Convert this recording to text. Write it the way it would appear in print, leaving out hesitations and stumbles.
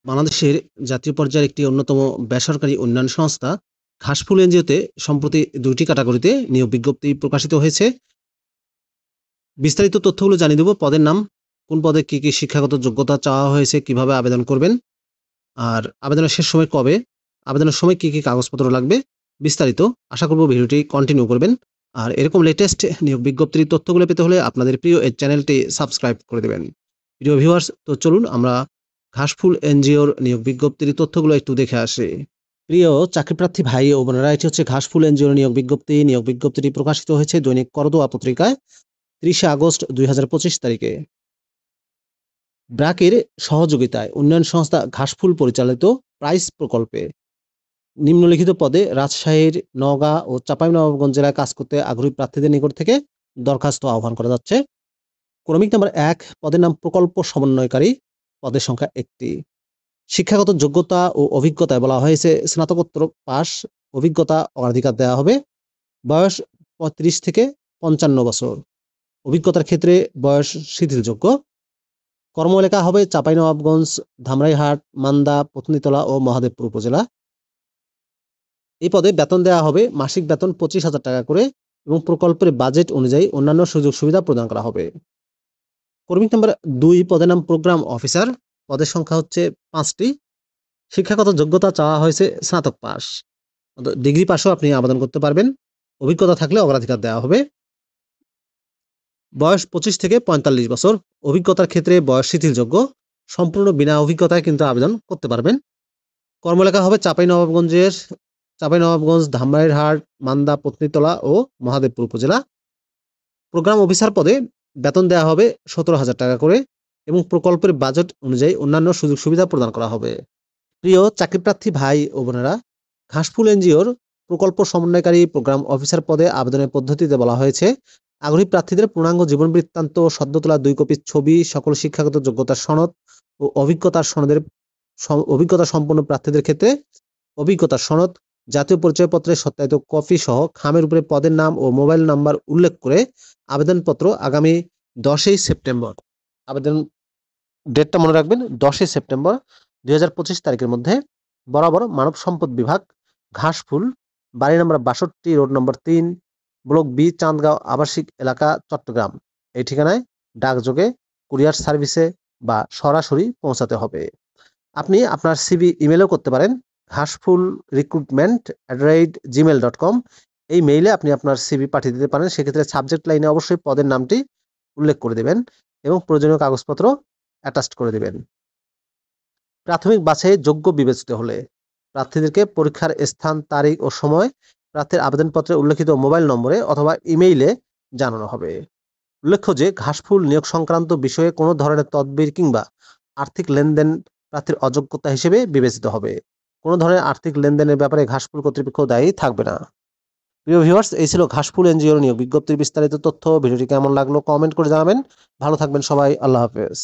বাংলাদেশের জাতীয় পর্যায়ের একটি অন্যতম বেসরকারি উন্নয়ন সংস্থা ঘাসফুল এনজিওতে সম্প্রতি ২টি ক্যাটাগরিতে নিয়োগ বিজ্ঞপ্তি প্রকাশিত হয়েছে। বিস্তারিত তথ্যগুলো জানিয়ে দেব। পদের নাম, কোন পদে কি কি শিক্ষাগত যোগ্যতা চাওয়া হয়েছে, কিভাবে আবেদন করবেন, আর আবেদনের শেষ সময় কবে, আবেদনের সময় কি কি কাগজপত্র লাগবে, বিস্তারিত। আশা করব ভিডিওটি কন্টিনিউ করবেন। আর এরকম লেটেস্ট নিয়োগ বিজ্ঞপ্তির তথ্যগুলো পেতে হলে আপনাদের প্রিয় এই চ্যানেলটি সাবস্ক্রাইব করে দেবেন। প্রিয় ভিউয়ার্স, তো চলুন আমরা ঘাসফুল এনজিওর নিয়োগ বিজ্ঞপ্তির তথ্যগুলো একটু দেখে আসি। প্রিয় চাকরিপ্রার্থী ভাই ও বোনেরা, এটি হচ্ছে ঘাসফুল এনজিওর নিয়োগ বিজ্ঞপ্তি। নিয়োগ বিজ্ঞপ্তিটি প্রকাশিত হয়েছে দৈনিক করদোয়া পত্রিকায় ৩০ আগস্ট ২০২৫ তারিখে। ব্র্যাকের সহযোগিতায় উন্নয়ন সংস্থা ঘাসফুল পরিচালিত প্রাইস প্রকল্পে নিম্নলিখিত পদে রাজশাহীর, নওগাঁ ও চাঁপাইনবাবগঞ্জ জেলায় কাজ করতে আগ্রহী প্রার্থীদের নিকট থেকে দরখাস্ত আহ্বান করা যাচ্ছে। ক্রমিক নাম্বার ১, পদের নাম প্রকল্প সমন্বয়কারী, পদের সংখ্যা ১টি। শিক্ষাগত যোগ্যতা ও অভিজ্ঞতায় বলা হয়েছে স্নাতকোত্তর পাস, অভিজ্ঞতা অগ্রাধিকার দেওয়া হবে। বয়স ৩৫ থেকে ৫৫ বছর, অভিজ্ঞতার ক্ষেত্রে বয়স শিথিলযোগ্য। কর্মএলাকা হবে চাঁপাইনবাবগঞ্জ, ধামরাইহাট, মান্দা, পত্নীতলা ও মহাদেবপুর উপজেলা। এই পদে বেতন দেওয়া হবে মাসিক বেতন ২৫,০০০ টাকা করে এবং প্রকল্পের বাজেট অনুযায়ী অন্যান্য সুযোগ সুবিধা প্রদান করা হবে। কর্মী নাম্বার ২, পদের নাম প্রোগ্রাম অফিসার, পদের সংখ্যা হচ্ছে ৫টি। শিক্ষাগত যোগ্যতা চাওয়া হয়েছে স্নাতক পাস, ডিগ্রি পাসও আপনি আবেদন করতে পারবেন। অভিজ্ঞতা থাকলে অগ্রাধিকার দেওয়া হবে। বয়স ২৫ থেকে ৪৫ বছর, অভিজ্ঞতার ক্ষেত্রে বয়স শিথিলযোগ্য। সম্পূর্ণ বিনা অভিজ্ঞতায় কিন্তু আবেদন করতে পারবেন। কর্মএলাকা হবে চাঁপাইনবাবগঞ্জ, ধামরাইহাট, মান্দা, পত্নীতলা ও মহাদেবপুর উপজেলা। প্রোগ্রাম অফিসার পদে বেতন দেওয়া হবে ১৭,০০০ টাকা করে এবং প্রকল্পের বাজেট অনুযায়ী অন্যান্য সুযোগ সুবিধা প্রদান করা হবে। প্রিয় চাকরিপ্রার্থী ভাই ও বোনেরা, ঘাসফুল এনজিওর প্রকল্প সমন্বয়কারী প্রোগ্রাম অফিসার পদে আবেদনের পদ্ধতিতে বলা হয়েছে আগ্রহী প্রার্থীদের পূর্ণাঙ্গ জীবন বৃত্তান্ত, সদ্য তোলা ২ কপি ছবি, সকল শিক্ষাগত যোগ্যতার সনদ ও অভিজ্ঞতা সম্পন্ন প্রার্থীদের ক্ষেত্রে অভিজ্ঞতার সনদ, জাতীয় পরিচয়পত্রের সত্যায়িত কপি সহ খামের উপরে পদের নাম ও মোবাইল নাম্বার উল্লেখ করে আবেদনপত্র আগামী ১০ই সেপ্টেম্বর, আবেদন ডেটটা মনে রাখবেন, ১০ই সেপ্টেম্বর ২০২৫ তারিখের মধ্যে বরাবর মানব সম্পদ বিভাগ, ঘাসফুল, বাড়ি নম্বর ৬২, road number ৩, block B, Chandgaon আবাসিক এলাকা, চট্টগ্রাম, এই ঠিকানায় ডাকযোগে, কুরিয়ার সার্ভিসে বা সরাসরি পৌঁছাতে হবে। আপনি আপনার সিভি ইমেলও করতে পারেন ঘাসফুলরিক্রুটমেন্ট@gmail.com। এই মেইলে আপনি আপনার সিভি পাঠিয়ে দিতে পারেন। সেক্ষেত্রে সাবজেক্ট লাইনে অবশ্যই পদের নামটি উল্লেখ করে দেবেন এবং প্রয়োজনীয় কাগজপত্র অ্যাটাচড করে দেবেন। প্রাথমিক বাছাইয়ে যোগ্য বিবেচিত হলে প্রার্থীদেরকে পরীক্ষার স্থান, তারিখ ও সময় প্রার্থীর আবেদনপত্রে উল্লেখিত মোবাইল নম্বরে অথবা ইমেইলে জানানো হবে। উল্লেখ্য যে ঘাসফুল নিয়োগ সংক্রান্ত বিষয়ে কোনো ধরনের তদবির কিংবা আর্থিক লেনদেন প্রার্থীর অযোগ্যতা হিসেবে বিবেচিত হবে। কোনো ধরনের আর্থিক লেনদেনের ব্যাপারে ঘাসফুল কর্তৃপক্ষ দায়ী থাকবে না। প্রিয় ভিউয়ার্স, এই ছিল ঘাসফুল এনজিওর নিয়োগ বিজ্ঞপ্তির বিস্তারিত তথ্য। ভিডিওটি কেমন লাগলো কমেন্ট করে জানাবেন। ভালো থাকবেন সবাই। আল্লাহ হাফেজ।